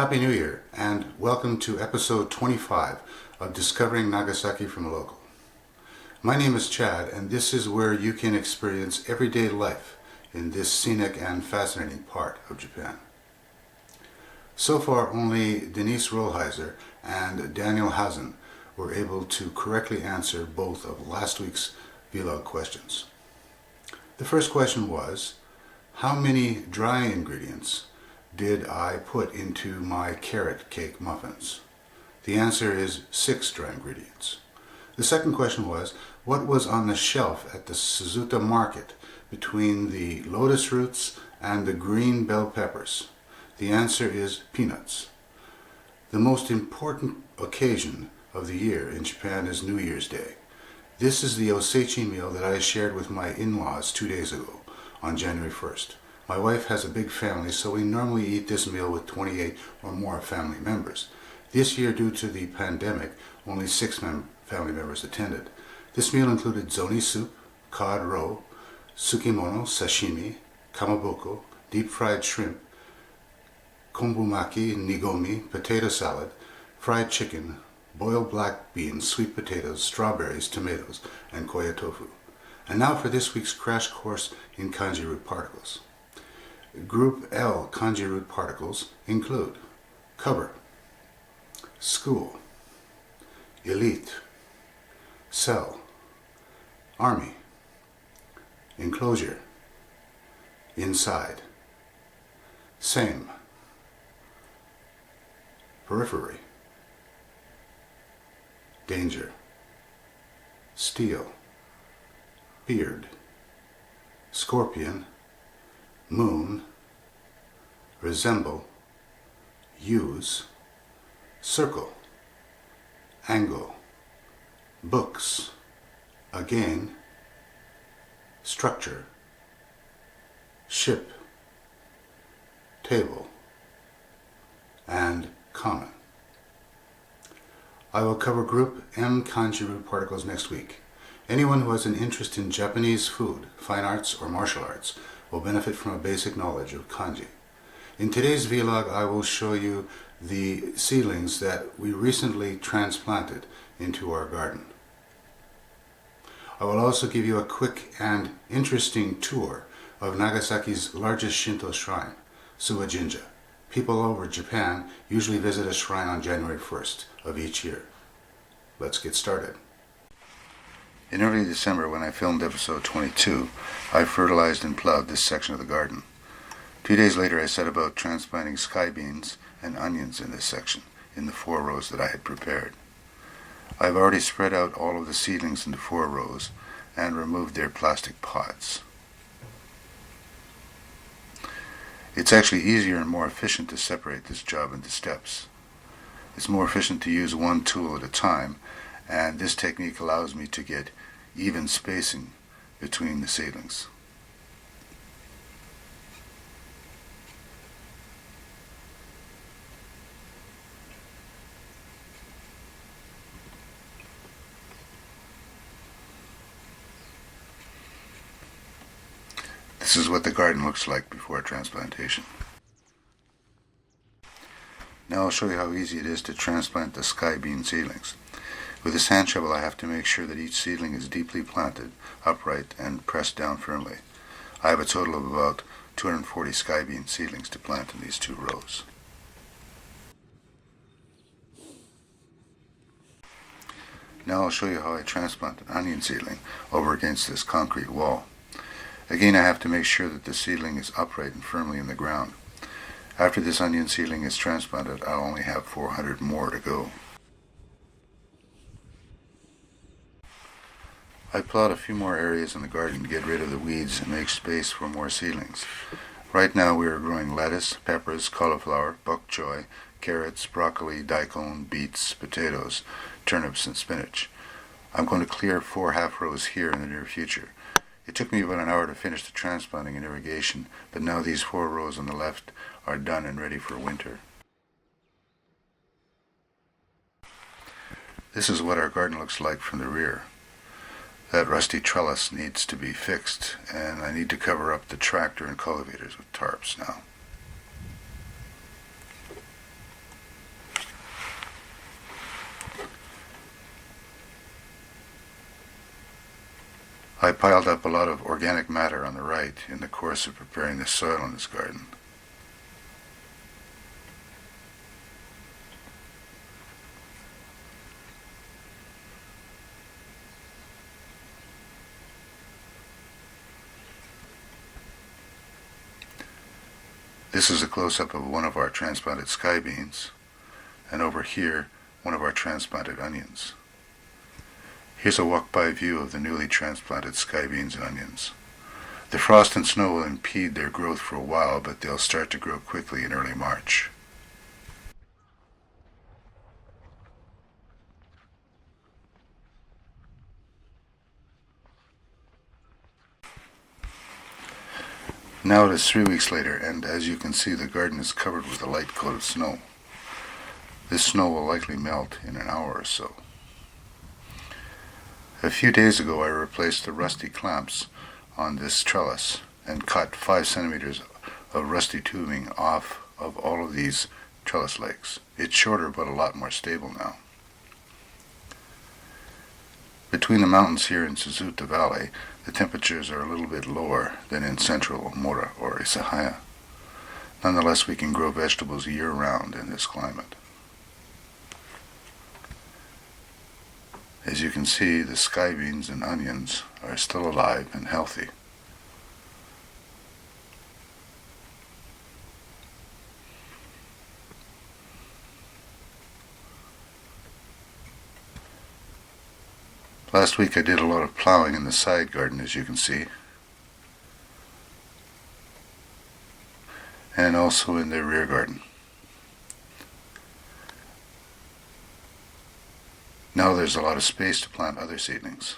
Happy New Year, and welcome to episode 25 of Discovering Nagasaki from a Local. My name is Chad, and this is where you can experience everyday life in this scenic and fascinating part of Japan. So far, only Denise Rollheiser and Daniel Hausen were able to correctly answer both of last week's vlog questions. The first question was, how many dry ingredients did I put into my carrot cake muffins? The answer is 6 dry ingredients. The second question was, what was on the shelf at the Suzuta market between the lotus roots and the green bell peppers? The answer is peanuts. The most important occasion of the year in Japan is New Year's Day. This is the osechi meal that I shared with my in-laws 2 days ago on January 1st. My wife has a big family, so we normally eat this meal with 28 or more family members. This year, due to the pandemic, only 6 family members attended. This meal included zoni soup, cod roe, tsukimono, sashimi, kamaboko, deep-fried shrimp, kombumaki, nigomi, potato salad, fried chicken, boiled black beans, sweet potatoes, strawberries, tomatoes, and koya tofu. And now for this week's crash course in kanji root particles. Group L kanji root particles include cover, school, elite, cell, army, enclosure, inside, same, periphery, danger, steel, beard, scorpion, moon, resemble, use, circle, angle, books, again, structure, ship, table, and common. I will cover Group M kanji root particles next week. Anyone who has an interest in Japanese food, fine arts, or martial arts will benefit from a basic knowledge of kanji. In today's vlog, I will show you the seedlings that we recently transplanted into our garden. I will also give you a quick and interesting tour of Nagasaki's largest Shinto shrine, Suwa Jinja. People all over Japan usually visit a shrine on January 1st of each year. Let's get started. In early December, when I filmed episode 22, I fertilized and plowed this section of the garden. 2 days later, I set about transplanting sky beans and onions in this section, in the 4 rows that I had prepared. I've already spread out all of the seedlings into 4 rows and removed their plastic pods. It's actually easier and more efficient to separate this job into steps. It's more efficient to use one tool at a time, and this technique allows me to get even spacing between the seedlings. This is what the garden looks like before transplantation. Now I'll show you how easy it is to transplant the sky bean seedlings. With this hand shovel, I have to make sure that each seedling is deeply planted, upright, and pressed down firmly. I have a total of about 240 sky bean seedlings to plant in these 2 rows. Now I'll show you how I transplant an onion seedling over against this concrete wall. Again, I have to make sure that the seedling is upright and firmly in the ground. After this onion seedling is transplanted, I'll only have 400 more to go. I plowed a few more areas in the garden to get rid of the weeds and make space for more seedlings. Right now we are growing lettuce, peppers, cauliflower, bok choy, carrots, broccoli, daikon, beets, potatoes, turnips, and spinach. I'm going to clear 4 half rows here in the near future. It took me about an hour to finish the transplanting and irrigation, but now these 4 rows on the left are done and ready for winter. This is what our garden looks like from the rear. That rusty trellis needs to be fixed, and I need to cover up the tractor and cultivators with tarps now. I piled up a lot of organic matter on the right in the course of preparing the soil in this garden. This is a close-up of one of our transplanted sky beans, and over here, one of our transplanted onions. Here's a walk-by view of the newly transplanted sky beans and onions. The frost and snow will impede their growth for a while, but they'll start to grow quickly in early March. Now it is 3 weeks later, and as you can see, the garden is covered with a light coat of snow. This snow will likely melt in an hour or so. A few days ago I replaced the rusty clamps on this trellis and cut 5 centimeters of rusty tubing off of all of these trellis legs. It's shorter but a lot more stable now. Between the mountains here in Suzuta Valley, the temperatures are a little bit lower than in central Omura or Isahaya. Nonetheless, we can grow vegetables year-round in this climate. As you can see, the sky beans and onions are still alive and healthy. Last week I did a lot of plowing in the side garden, as you can see, and also in the rear garden. Now there's a lot of space to plant other seedlings.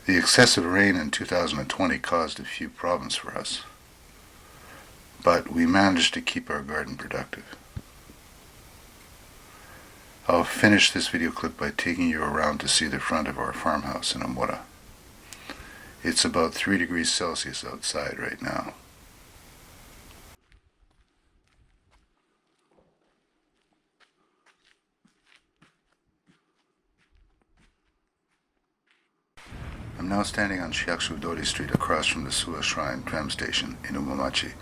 The excessive rain in 2020 caused a few problems for us, but we managed to keep our garden productive. I'll finish this video clip by taking you around to see the front of our farmhouse in Omura. It's about 3 degrees Celsius outside right now. I'm now standing on Shiaksudori Street across from the Suwa Shrine tram station in Umemachi.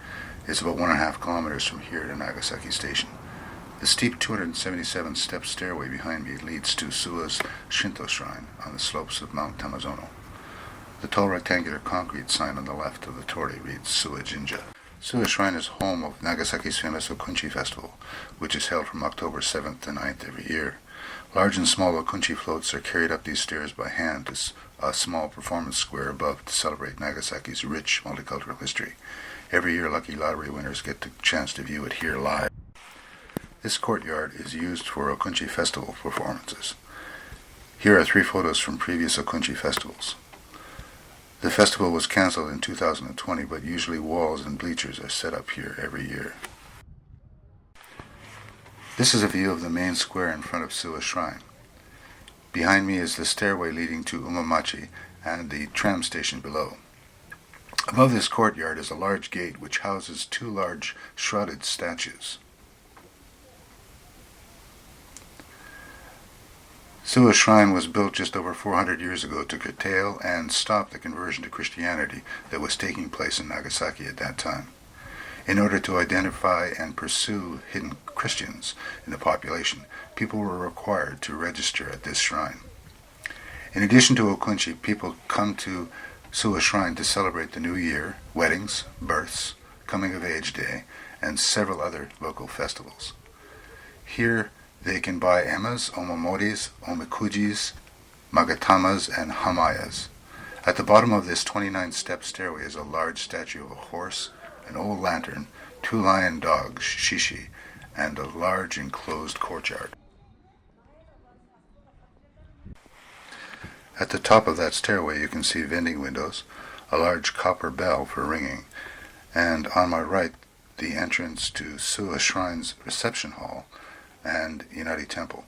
It's about 1.5 kilometers from here to Nagasaki Station. The steep 277-step stairway behind me leads to Suwa's Shinto shrine on the slopes of Mount Tamazono. The tall rectangular concrete sign on the left of the torii reads Suwa Jinja. Suwa Shrine is home of Nagasaki's famous Okunchi Festival, which is held from October 7th to 9th every year. Large and small Okunchi floats are carried up these stairs by hand to a small performance square above to celebrate Nagasaki's rich multicultural history. Every year, lucky lottery winners get the chance to view it here live. This courtyard is used for Okunchi festival performances. Here are 3 photos from previous Okunchi festivals. The festival was cancelled in 2020, but usually walls and bleachers are set up here every year. This is a view of the main square in front of Suwa Shrine. Behind me is the stairway leading to Umemachi and the tram station below. Above this courtyard is a large gate which houses 2 large shrouded statues. Suwa Shrine was built just over 400 years ago to curtail and stop the conversion to Christianity that was taking place in Nagasaki at that time. In order to identify and pursue hidden Christians in the population, people were required to register at this shrine. In addition to Okunchi, people come to Suwa Shrine to celebrate the new year, weddings, births, coming of age day, and several other local festivals. Here they can buy emas, omomoris, omikujis, magatamas, and hamayas. At the bottom of this 29-step stairway is a large statue of a horse, an old lantern, 2 lion dogs, shishi, and a large enclosed courtyard. At the top of that stairway you can see vending windows, a large copper bell for ringing, and on my right the entrance to Suwa Shrine's reception hall and Inari Temple.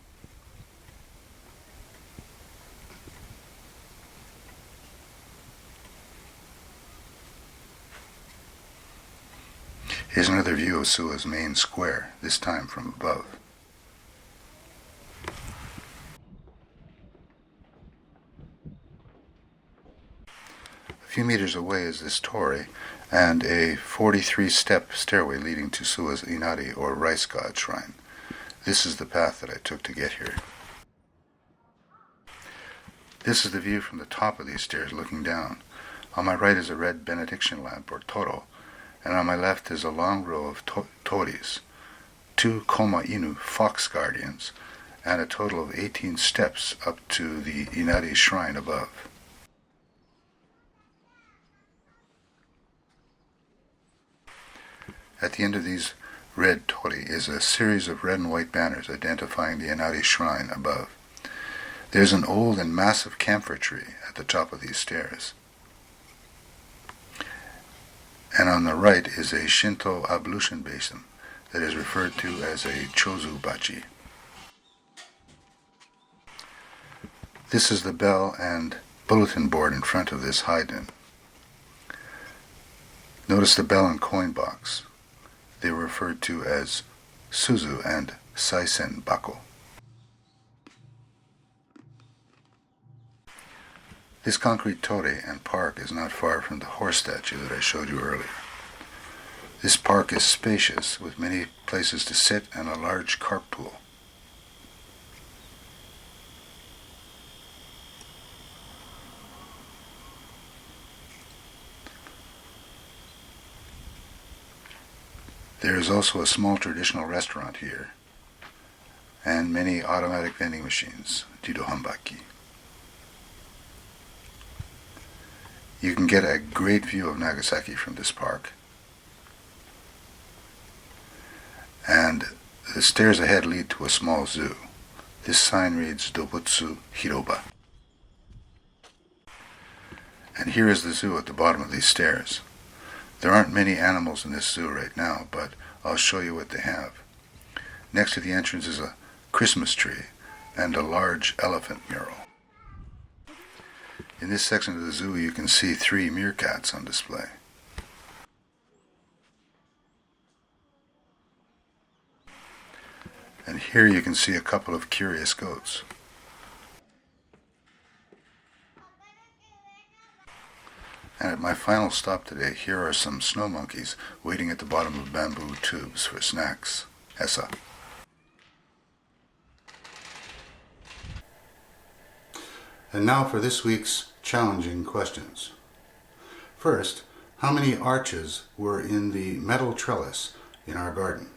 Here's another view of Suwa's main square, this time from above. few meters away is this torii and a 43-step stairway leading to Suwa's Inari, or rice god shrine. This is the path that I took to get here. This is the view from the top of these stairs looking down. On my right is a red benediction lamp, or toro, and on my left is a long row of tories, 2 koma inu fox guardians, and a total of 18 steps up to the Inari shrine above. At the end of these red torii is a series of red and white banners identifying the Inari shrine above. There's an old and massive camphor tree at the top of these stairs. And on the right is a Shinto ablution basin that is referred to as a chozu bachi. This is the bell and bulletin board in front of this hiden. Notice the bell and coin box. They were referred to as suzu and saisen bako. This concrete torii and park is not far from the horse statue that I showed you earlier. This park is spacious, with many places to sit and a large carp pool. There is also a small traditional restaurant here, and many automatic vending machines, jido hambaki. You can get a great view of Nagasaki from this park. And the stairs ahead lead to a small zoo. This sign reads Dobutsu Hiroba. And here is the zoo at the bottom of these stairs. There aren't many animals in this zoo right now, but I'll show you what they have. Next to the entrance is a Christmas tree and a large elephant mural. In this section of the zoo you can see 3 meerkats on display. And here you can see a couple of curious goats. And at my final stop today, here are some snow monkeys waiting at the bottom of bamboo tubes for snacks. Essa. And now for this week's challenging questions. First, how many arches were in the metal trellis in our garden?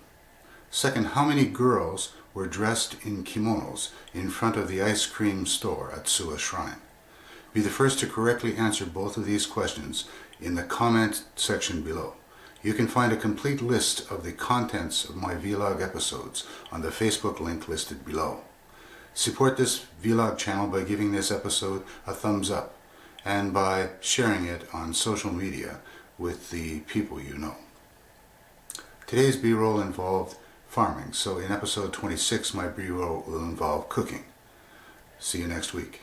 Second, how many girls were dressed in kimonos in front of the ice cream store at Suwa Shrine? Be the first to correctly answer both of these questions in the comment section below. You can find a complete list of the contents of my vlog episodes on the Facebook link listed below. Support this vlog channel by giving this episode a thumbs up and by sharing it on social media with the people you know. Today's B-roll involved farming, so in episode 26 my B-roll will involve cooking. See you next week.